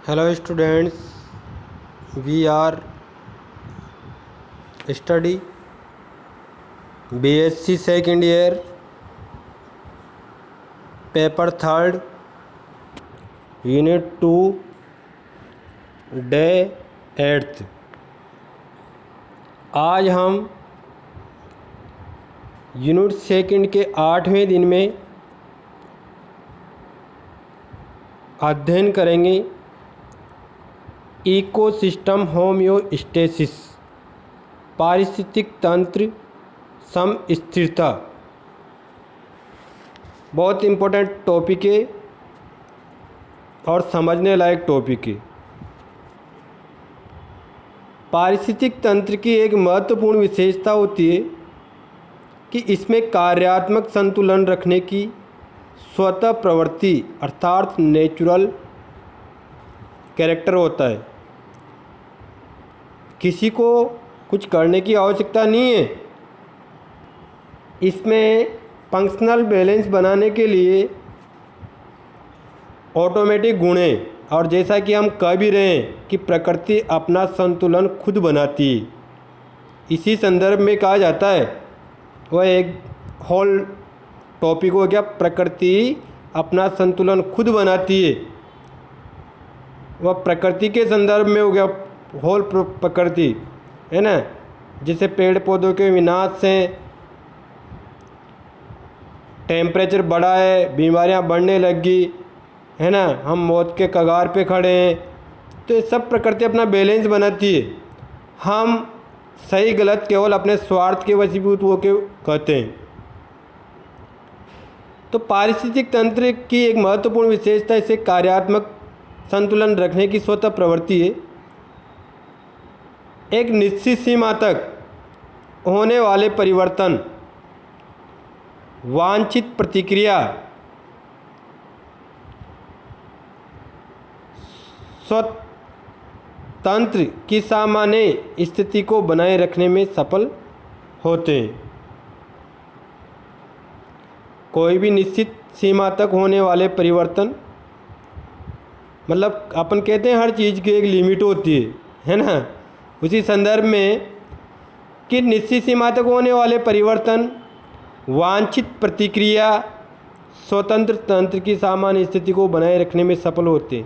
Hello students, we are study BSc second year paper third unit 2 day 8th। आज हम unit second के 8वें दिन में अध्ययन करेंगे इकोसिस्टम होम्योस्टेसिस, पारिस्थितिक तंत्र समस्थिरता। बहुत इम्पोर्टेंट टॉपिक है और समझने लायक टॉपिक है। पारिस्थितिक तंत्र की एक महत्वपूर्ण विशेषता होती है कि इसमें कार्यात्मक संतुलन रखने की स्वतः प्रवृत्ति अर्थात नेचुरल कैरेक्टर होता है। किसी को कुछ करने की आवश्यकता नहीं है। इसमें फंक्शनल बैलेंस बनाने के लिए ऑटोमेटिक गुण है और जैसा कि हम कह भी रहे हैं कि प्रकृति अपना संतुलन खुद बनाती है। इसी संदर्भ में कहा जाता है, वह एक होल टॉपिक हो गया, प्रकृति अपना संतुलन खुद बनाती है। वह प्रकृति के संदर्भ में हो गया होल प्रकृति, है ना। जैसे पेड़ पौधों के विनाश से टेम्परेचर बढ़ा है, बीमारियां बढ़ने लगी, है ना, हम मौत के कगार पे खड़े हैं। तो ये सब प्रकृति अपना बैलेंस बनाती है। हम सही गलत केवल अपने स्वार्थ के वशीभूत होकर कहते हैं। तो पारिस्थितिक तंत्र की एक महत्वपूर्ण विशेषता इसे कार्यात्मक संतुलन रखने की स्वतः प्रवृत्ति है। एक निश्चित सीमा तक होने वाले परिवर्तन, वांछित प्रतिक्रिया स्वतंत्र की सामान्य स्थिति को बनाए रखने में सफल होते हैं। कोई भी निश्चित सीमा तक होने वाले परिवर्तन, मतलब अपन कहते हैं हर चीज़ की एक लिमिट होती है ना। उसी संदर्भ में कि निश्चित सीमा तक होने वाले परिवर्तन, वांछित प्रतिक्रिया स्वतंत्र तंत्र की सामान्य स्थिति को बनाए रखने में सफल होते हैं।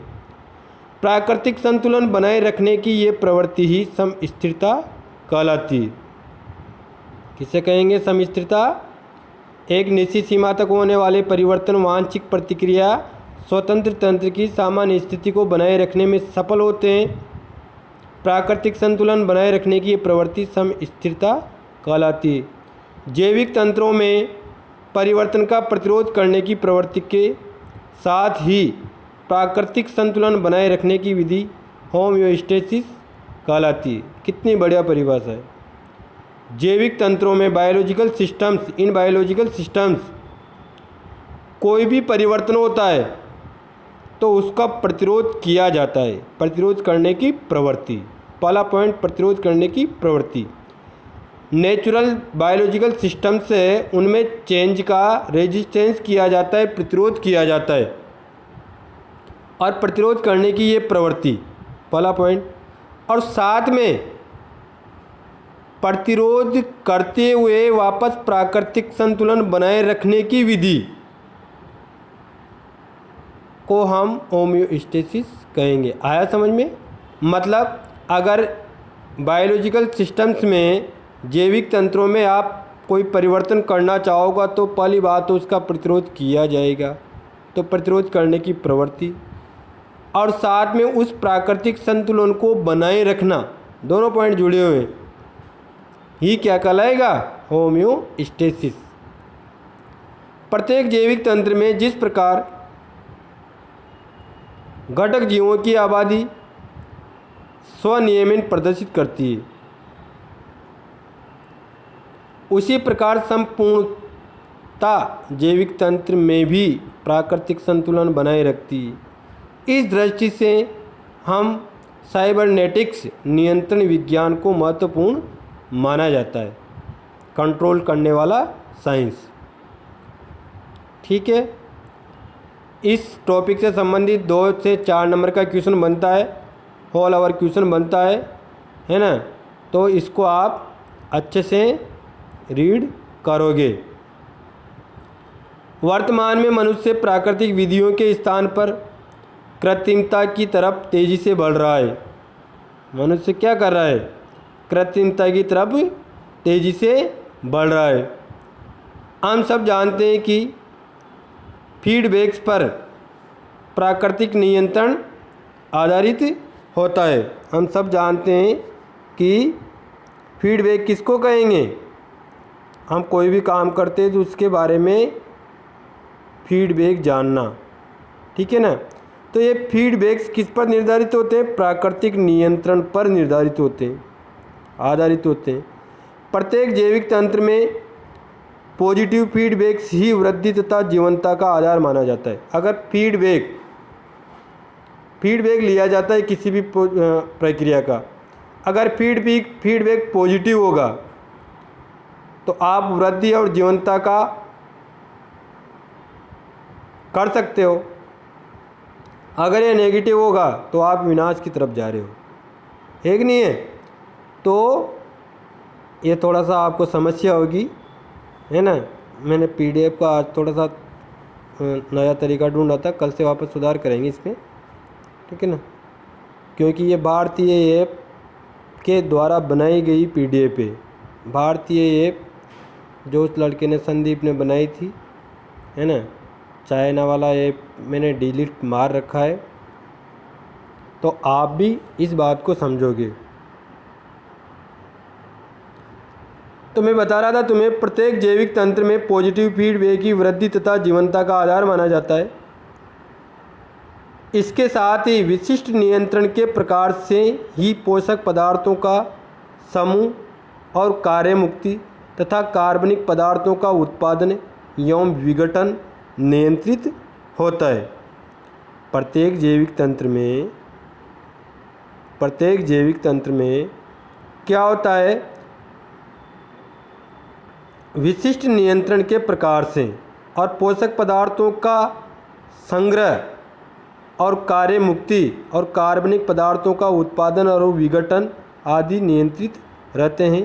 प्राकृतिक संतुलन बनाए रखने की ये प्रवृत्ति ही समस्थिरता कहलाती है। किसे कहेंगे समस्थिरता? एक निश्चित सीमा तक होने वाले परिवर्तन, वांछित प्रतिक्रिया स्वतंत्र तंत्र की सामान्य स्थिति को बनाए रखने में सफल होते हैं। प्राकृतिक संतुलन बनाए रखने की ये प्रवृत्ति समस्थिरता कहलाती है। जैविक तंत्रों में परिवर्तन का प्रतिरोध करने की प्रवृत्ति के साथ ही प्राकृतिक संतुलन बनाए रखने की विधि होम्योस्टेसिस कहलाती है। कितनी बढ़िया परिभाषा है। जैविक तंत्रों में biological systems, in biological systems कोई भी परिवर्तन होता है तो उसका प्रतिरोध किया जाता है। प्रतिरोध करने की प्रवृत्ति, पहला पॉइंट, प्रतिरोध करने की प्रवृत्ति। नेचुरल बायोलॉजिकल सिस्टम से उनमें चेंज का रेजिस्टेंस किया जाता है, प्रतिरोध किया जाता है और प्रतिरोध करने की ये प्रवृत्ति, पहला पॉइंट। और साथ में प्रतिरोध करते हुए वापस प्राकृतिक संतुलन बनाए रखने की विधि को हम होम्योस्टेसिस कहेंगे। आया समझ में? मतलब अगर बायोलॉजिकल सिस्टम्स में, जैविक तंत्रों में आप कोई परिवर्तन करना चाहोगा तो पहली बात तो उसका प्रतिरोध किया जाएगा। तो प्रतिरोध करने की प्रवृत्ति और साथ में उस प्राकृतिक संतुलन को बनाए रखना, दोनों पॉइंट जुड़े हुए हैं, ही क्या कहलाएगा? होम्योस्टेसिस। प्रत्येक जैविक तंत्र में जिस प्रकार घटक जीवों की आबादी स्वनियमन प्रदर्शित करती है, उसी प्रकार संपूर्णता जैविक तंत्र में भी प्राकृतिक संतुलन बनाए रखती है। इस दृष्टि से हम साइबरनेटिक्स नियंत्रण विज्ञान को महत्वपूर्ण माना जाता है, कंट्रोल करने वाला साइंस। ठीक है। इस टॉपिक से संबंधित 2 से 4 नंबर का क्वेश्चन बनता है, ऑल ओवर क्वेश्चन बनता है ना। तो इसको आप अच्छे से रीड करोगे। वर्तमान में मनुष्य प्राकृतिक विधियों के स्थान पर कृत्रिमता की तरफ तेज़ी से बढ़ रहा है। मनुष्य क्या कर रहा है? कृत्रिमता की तरफ तेज़ी से बढ़ रहा है। हम सब जानते हैं कि फीडबैक्स पर प्राकृतिक नियंत्रण आधारित होता है। हम सब जानते हैं कि फीडबैक किसको कहेंगे? हम कोई भी काम करते हैं तो उसके बारे में फीडबैक जानना, ठीक है ना। तो ये फीडबैक्स किस पर निर्धारित होते हैं? प्राकृतिक नियंत्रण पर निर्धारित होते हैं, आधारित होते हैं। प्रत्येक जैविक तंत्र में पॉजिटिव फीडबैक्स ही वृद्धि तथा जीवंतता का आधार माना जाता है। अगर फीडबैक लिया जाता है किसी भी प्रक्रिया का, अगर फीडबैक पॉजिटिव होगा तो आप वृद्धि और जीवंतता का कर सकते हो। अगर ये नेगेटिव होगा तो आप विनाश की तरफ जा रहे हो, है कि नहीं है? तो ये थोड़ा सा आपको समस्या होगी, है ना। मैंने PDF का आज थोड़ा सा नया तरीका ढूंढा था, कल से वापस सुधार करेंगे इसमें, ठीक है ना। क्योंकि ये भारतीय ऐप के द्वारा बनाई गई PDF है। भारतीय ऐप जो उस लड़के ने, संदीप ने बनाई थी, है ना। चाइना वाला ऐप मैंने डिलीट मार रखा है। तो आप भी इस बात को समझोगे। तो मैं बता रहा था तुम्हें, प्रत्येक जैविक तंत्र में पॉजिटिव फीडबैक की वृद्धि तथा जीवंतता का आधार माना जाता है। इसके साथ ही विशिष्ट नियंत्रण के प्रकार से ही पोषक पदार्थों का समूह और कार्य मुक्ति तथा कार्बनिक पदार्थों का उत्पादन एवं विघटन नियंत्रित होता है। प्रत्येक जैविक तंत्र में क्या होता है? विशिष्ट नियंत्रण के प्रकार से और पोषक पदार्थों का संग्रह और कार्य मुक्ति और कार्बनिक पदार्थों का उत्पादन और विघटन आदि नियंत्रित रहते हैं।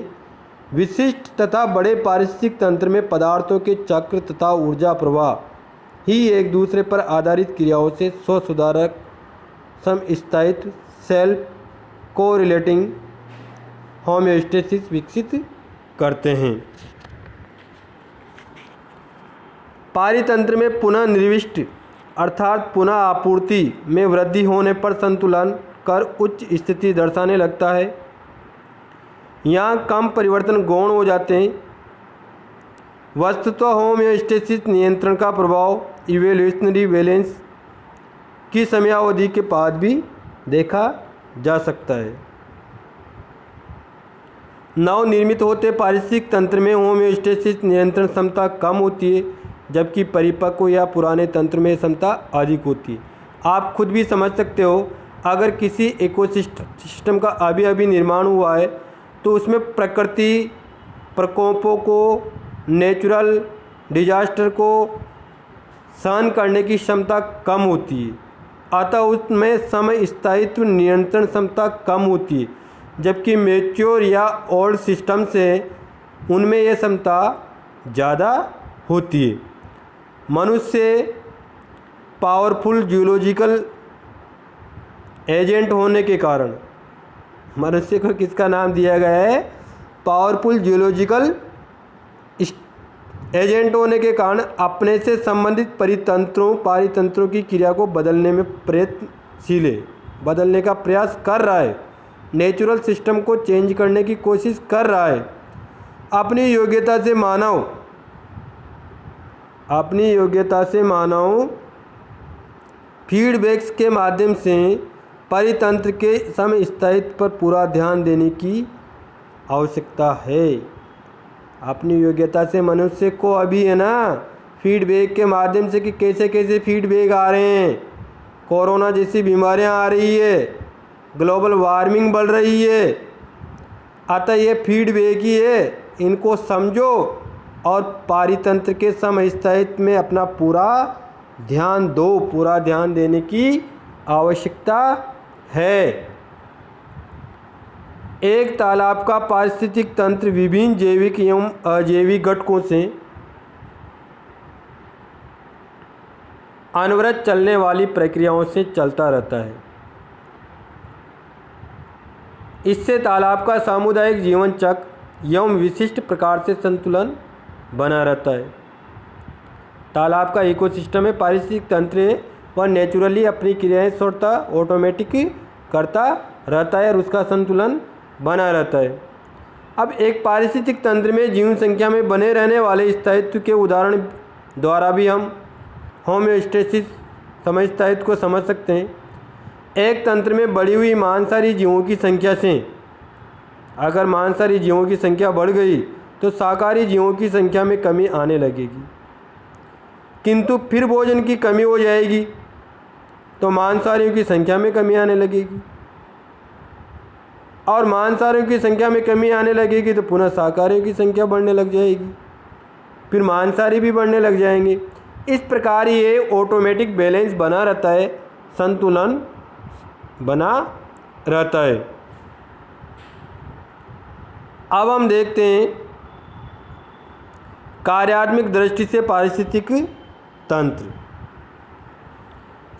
विशिष्ट तथा बड़े पारिस्थितिक तंत्र में पदार्थों के चक्र तथा ऊर्जा प्रवाह ही एक दूसरे पर आधारित क्रियाओं से स्वसुधारक समस्थायित्व सेल्फ कोरिलेटिंग होम्योस्टेसिस विकसित करते हैं। पारितंत्र में पुनः निर्विष्ट अर्थात पुनः आपूर्ति में वृद्धि होने पर संतुलन कर उच्च स्थिति दर्शाने लगता है। यहाँ कम परिवर्तन गौण हो जाते हैं। वस्तुतः होम्योस्टेसिस नियंत्रण का प्रभाव इवोल्यूशनरी बैलेंस की समयावधि के बाद भी देखा जा सकता है। नवनिर्मित होते पारिस्थितिक तंत्र में होम्योस्टेसिस नियंत्रण क्षमता कम होती है, जबकि परिपक्व या पुराने तंत्र में क्षमता अधिक होती है। आप खुद भी समझ सकते हो, अगर किसी इकोसिस्टम का अभी निर्माण हुआ है तो उसमें प्रकृति प्रकोपों को, नेचुरल डिजास्टर को सहन करने की क्षमता कम होती है, अतः उसमें समय स्थायित्व नियंत्रण क्षमता कम होती है। जबकि मैच्योर या ओल्ड सिस्टम से उनमें यह क्षमता ज़्यादा होती है। मनुष्य पावरफुल जियोलॉजिकल एजेंट होने के कारण, मनुष्य को किसका नाम दिया गया है? पावरफुल जियोलॉजिकल एजेंट होने के कारण अपने से संबंधित पारितंत्रों की क्रिया को बदलने में प्रयत्नशील है, बदलने का प्रयास कर रहा है, नेचुरल सिस्टम को चेंज करने की कोशिश कर रहा है। अपनी योग्यता से मानव फीडबैक्स के माध्यम से परितंत्र के समस्थायित्व पर पूरा ध्यान देने की आवश्यकता है। अपनी योग्यता से मनुष्य को अभी, है ना, फीडबैक के माध्यम से कि कैसे कैसे फीडबैक आ रहे हैं, कोरोना जैसी बीमारियां आ रही है, ग्लोबल वार्मिंग बढ़ रही है, अतः ये फीडबैक ही है, इनको समझो और पारितंत्र के समस्थायित्व में अपना पूरा ध्यान दो, पूरा ध्यान देने की आवश्यकता है। एक तालाब का पारिस्थितिक तंत्र विभिन्न जैविक एवं अजैविक घटकों से अनवरत चलने वाली प्रक्रियाओं से चलता रहता है। इससे तालाब का सामुदायिक जीवन चक्र एवं विशिष्ट प्रकार से संतुलन बना रहता है। तालाब का इकोसिस्टम में पारिस्थितिक तंत्र है, वह नेचुरली अपनी क्रियाएं स्वतः ऑटोमेटिक करता रहता है और उसका संतुलन बना रहता है। अब एक पारिस्थितिक तंत्र में जीवन संख्या में बने रहने वाले स्थायित्व के उदाहरण द्वारा भी हम होम्योस्टेसिस स्थायित्व को समझ सकते हैं। एक तंत्र में बढ़ी हुई मांसाहारी जीवों की संख्या से अगर मांसाहारी जीवों की संख्या बढ़ गई तो शाकाहारी जीवों की संख्या में कमी आने लगेगी, किंतु फिर भोजन की कमी हो जाएगी तो मांसाहारियों की संख्या में कमी आने लगेगी, और मांसाहारियों की संख्या में कमी आने लगेगी तो पुनः शाकाहारियों की संख्या बढ़ने लग जाएगी, फिर मांसाहारी भी बढ़ने लग जाएंगे। इस प्रकार ये ऑटोमेटिक बैलेंस बना रहता है, संतुलन बना रहता है। अब हम देखते हैं कार्यात्मक दृष्टि से पारिस्थितिक तंत्र।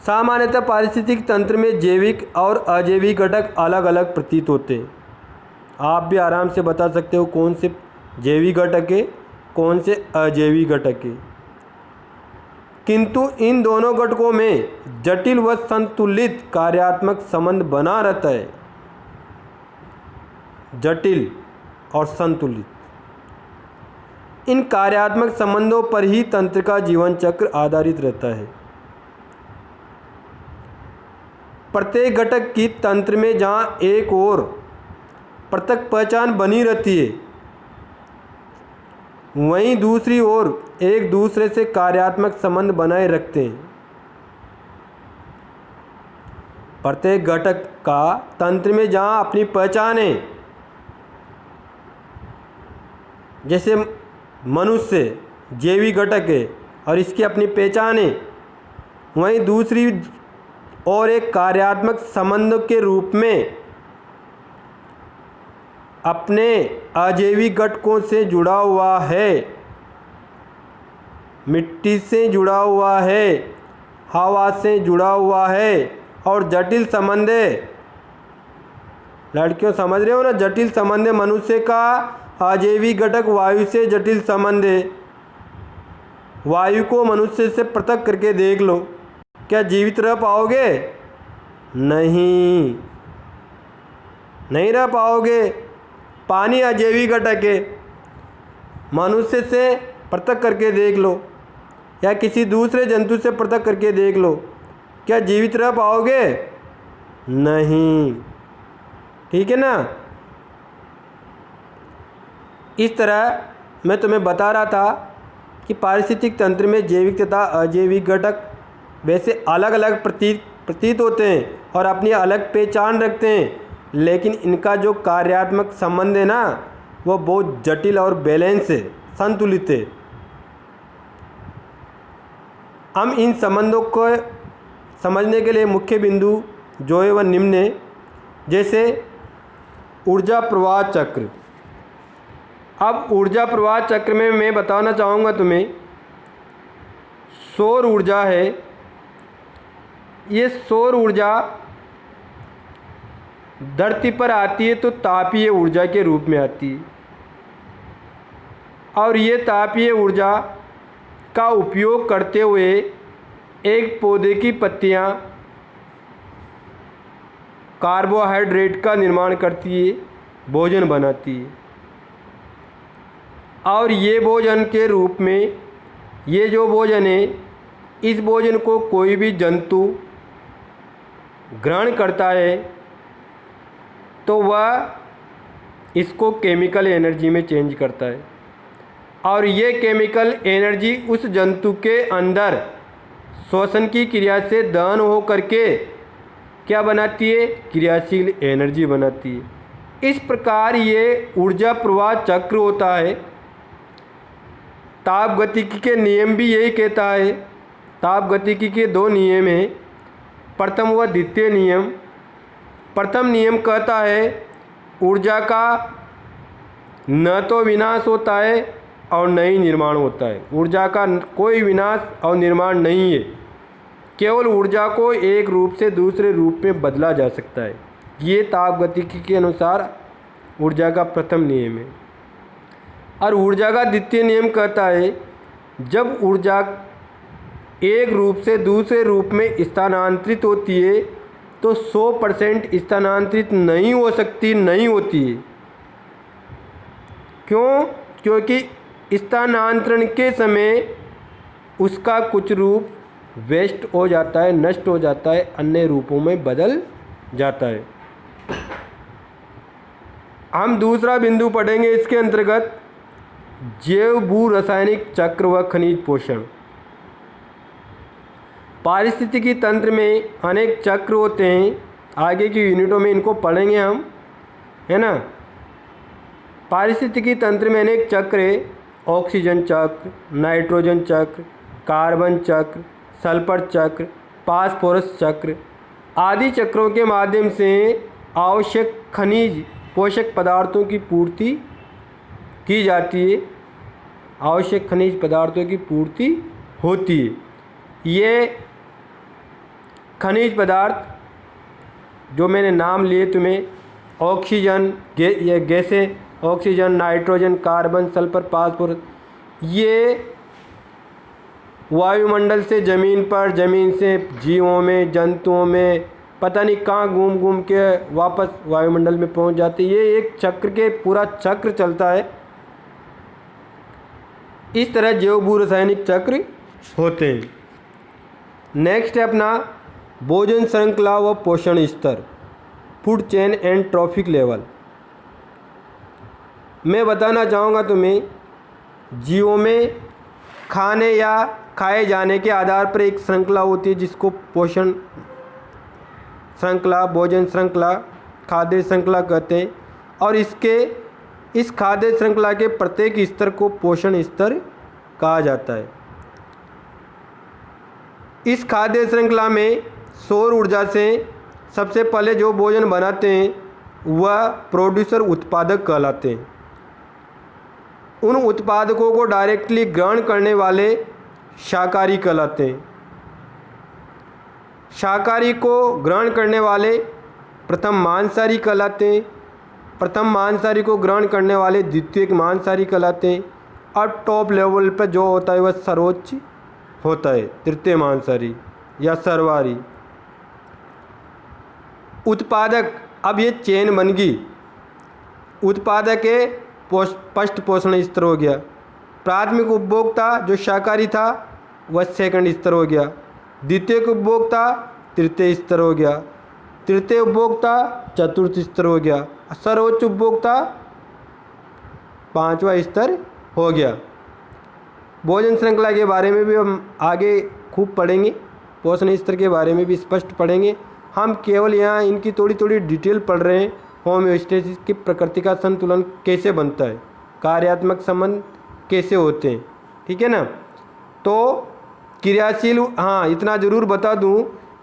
सामान्यतः पारिस्थितिक तंत्र में जैविक और अजैविक घटक अलग अलग प्रतीत होते हैं। आप भी आराम से बता सकते हो कौन से जैविक घटक है, कौन से अजैविक घटक है, किंतु इन दोनों घटकों में जटिल व संतुलित कार्यात्मक संबंध बना रहता है। जटिल और संतुलित, इन कार्यात्मक संबंधों पर ही तंत्र का जीवन चक्र आधारित रहता है। प्रत्येक घटक की तंत्र में जहाँ एक और पृथक पहचान बनी रहती है, वहीं दूसरी ओर एक दूसरे से कार्यात्मक संबंध बनाए रखते हैं। प्रत्येक घटक का तंत्र में जहाँ अपनी पहचान है, जैसे मनुष्य जैविक घटक है और इसकी अपनी पहचान है, वहीं दूसरी और एक कार्यात्मक संबंध के रूप में अपने अजैविक घटकों से जुड़ा हुआ है, मिट्टी से जुड़ा हुआ है, हवा से जुड़ा हुआ है और जटिल संबंध है। लड़कियों समझ रहे हो ना, जटिल संबंध है। मनुष्य का अजैविक घटक वायु से जटिल संबंध है। वायु को मनुष्य से पृथक करके देख लो, क्या जीवित रह पाओगे? नहीं रह पाओगे। पानी अजैविक घटक है, मनुष्य से पृथक करके देख लो या किसी दूसरे जंतु से पृथक करके देख लो, क्या जीवित रह पाओगे? नहीं। ठीक है ना। इस तरह मैं तुम्हें बता रहा था कि पारिस्थितिक तंत्र में जैविक तथा अजैविक घटक वैसे अलग अलग प्रतीत होते हैं और अपनी अलग पहचान रखते हैं, लेकिन इनका जो कार्यात्मक संबंध है ना, वो बहुत जटिल और बैलेंस है, संतुलित है। हम इन संबंधों को समझने के लिए मुख्य बिंदु जो है वह निम्न है, जैसे ऊर्जा प्रवाह चक्र। अब ऊर्जा प्रवाह चक्र में मैं बताना चाहूँगा तुम्हें, सौर ऊर्जा है। ये सौर ऊर्जा धरती पर आती है तो तापीय ऊर्जा के रूप में आती है, और ये तापीय ऊर्जा का उपयोग करते हुए एक पौधे की पत्तियाँ कार्बोहाइड्रेट का निर्माण करती है, भोजन बनाती है, और ये भोजन के रूप में ये जो भोजन है, इस भोजन को कोई भी जंतु ग्रहण करता है तो वह इसको केमिकल एनर्जी में चेंज करता है, और ये केमिकल एनर्जी उस जंतु के अंदर श्वसन की क्रिया से दहन हो करके क्या बनाती है? क्रियाशील एनर्जी बनाती है। इस प्रकार ये ऊर्जा प्रवाह चक्र होता है। ताप गतिकी के नियम भी यही कहता है तापगतिकी के दो नियम हैं, प्रथम व द्वितीय नियम। प्रथम नियम कहता है ऊर्जा का न तो विनाश होता है और न ही निर्माण होता है। ऊर्जा का कोई विनाश और निर्माण नहीं है, केवल ऊर्जा को एक रूप से दूसरे रूप में बदला जा सकता है। ये तापगतिकी के अनुसार ऊर्जा का प्रथम नियम है। और ऊर्जा का द्वितीय नियम कहता है जब ऊर्जा एक रूप से दूसरे रूप में स्थानांतरित होती है तो 100% स्थानांतरित नहीं हो सकती, नहीं होती है। क्यों? क्योंकि स्थानांतरण के समय उसका कुछ रूप वेस्ट हो जाता है, नष्ट हो जाता है, अन्य रूपों में बदल जाता है। हम दूसरा बिंदु पढ़ेंगे इसके अंतर्गत, जैव भू रासायनिक चक्र व खनिज पोषण। पारिस्थितिकी तंत्र में अनेक चक्र होते हैं, आगे की यूनिटों में इनको पढ़ेंगे हम, है ना। पारिस्थितिकी तंत्र में अनेक चक्र है, ऑक्सीजन चक्र, नाइट्रोजन चक्र, कार्बन चक्र, सल्फर चक्र, फास्फोरस चक्र आदि चक्रों के माध्यम से आवश्यक खनिज पोषक पदार्थों की पूर्ति की जाती है, आवश्यक खनिज पदार्थों की पूर्ति होती है। ये खनिज पदार्थ जो मैंने नाम लिए तुम्हें, ऑक्सीजन ये गैसें, oxygen, nitrogen, carbon, sulphur, phosphorus, ये वायुमंडल से ज़मीन पर, ज़मीन से जीवों में, जंतुओं में, पता नहीं कहाँ घूम घूम के वापस वायुमंडल में पहुंच जाते। ये एक चक्र के पूरा चक्र चलता है। इस तरह जैव भू रासायनिक चक्र होते हैं। नेक्स्ट है अपना भोजन श्रृंखला व पोषण स्तर, food chain and trophic level. मैं बताना चाहूँगा तुम्हें, जीवों में खाने या खाए जाने के आधार पर एक श्रृंखला होती है जिसको पोषण श्रृंखला, भोजन श्रृंखला, खाद्य श्रृंखला कहते हैं। और इस खाद्य श्रृंखला के प्रत्येक स्तर को पोषण स्तर कहा जाता है। इस खाद्य श्रृंखला में सौर ऊर्जा से सबसे पहले जो भोजन बनाते हैं वह प्रोड्यूसर उत्पादक कहलाते हैं। उन उत्पादकों को डायरेक्टली ग्रहण करने वाले शाकाहारी कहलाते हैं। शाकाहारी को ग्रहण करने वाले प्रथम मांसाहारी कहलाते हैं। प्रथम मांसाहारी को ग्रहण करने वाले द्वितीयक मांसाहारी कहलाते हैं। और टॉप लेवल पर जो होता है वह सर्वोच्च होता है, तृतीय मांसाहारी या सर्वाहारी। उत्पादक, अब ये चेन बन गई। उत्पादक है पृष्ठ पोषण स्तर हो गया। प्राथमिक उपभोक्ता जो शाकाहारी था वह सेकंड स्तर हो गया। द्वितीय उपभोक्ता तृतीय स्तर हो गया। तृतीय उपभोक्ता चतुर्थ स्तर हो गया। सर्वोच्च उपभोक्ता पांचवा स्तर हो गया। भोजन श्रृंखला के बारे में भी हम आगे खूब पढ़ेंगे, पोषण स्तर के बारे में भी स्पष्ट पढ़ेंगे। हम केवल यहाँ इनकी थोड़ी थोड़ी डिटेल पढ़ रहे हैं। होम्योस्टेसिस की प्रकृति का संतुलन कैसे बनता है, कार्यात्मक संबंध कैसे होते हैं, ठीक है ना। तो क्रियाशील, हाँ इतना ज़रूर बता दूँ,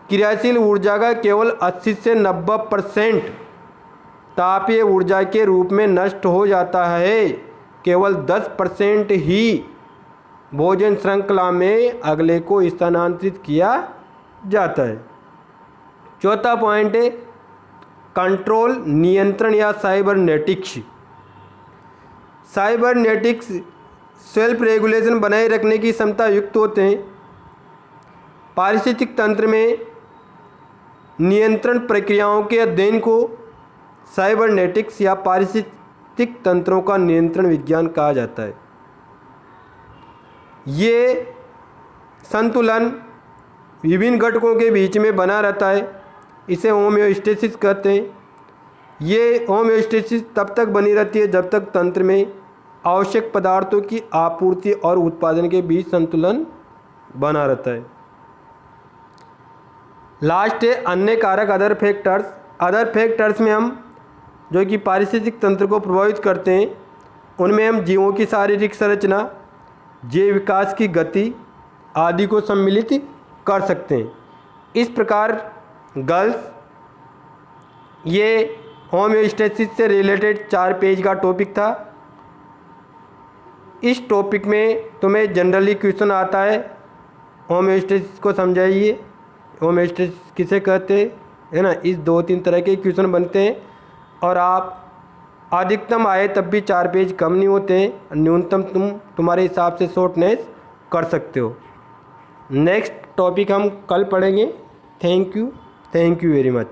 क्रियाशील ऊर्जा का केवल 80 से 90% तापीय ऊर्जा के रूप में नष्ट हो जाता है। केवल 10% ही भोजन श्रृंखला में अगले को स्थानांतरित किया जाता है। चौथा पॉइंट है कंट्रोल, नियंत्रण या साइबरनेटिक्स। साइबरनेटिक्स सेल्फ रेगुलेशन बनाए रखने की क्षमता युक्त होते हैं। पारिस्थितिक तंत्र में नियंत्रण प्रक्रियाओं के अध्ययन को साइबरनेटिक्स या पारिस्थितिक तंत्रों का नियंत्रण विज्ञान कहा जाता है। ये संतुलन विभिन्न घटकों के बीच में बना रहता है, इसे होम्योस्टेसिस कहते हैं। ये होम्योस्टेसिस तब तक बनी रहती है जब तक तंत्र में आवश्यक पदार्थों की आपूर्ति और उत्पादन के बीच संतुलन बना रहता है। लास्ट है अन्य कारक, अदर फैक्टर्स। अदर फैक्टर्स में हम जो कि पारिस्थितिक तंत्र को प्रभावित करते हैं, उनमें हम जीवों की शारीरिक संरचना, जैव विकास की गति, आदि को सम्मिलित कर सकते हैं। इस प्रकार गर्ल्स ये होम्योस्टेसिस से रिलेटेड 4 पेज का टॉपिक था। इस टॉपिक में तुम्हें जनरली क्वेश्चन आता है, होम्योस्टेसिस को समझाइए, होम्योस्टेसिस किसे कहते हैं, है ना। इस 2-3 तरह के क्वेश्चन बनते हैं और आप अधिकतम आए तब भी 4 पेज कम नहीं होते हैं, न्यूनतम तुम्हारे हिसाब से शॉर्टनेस कर सकते हो। नेक्स्ट टॉपिक हम कल पढ़ेंगे। Thank you very much.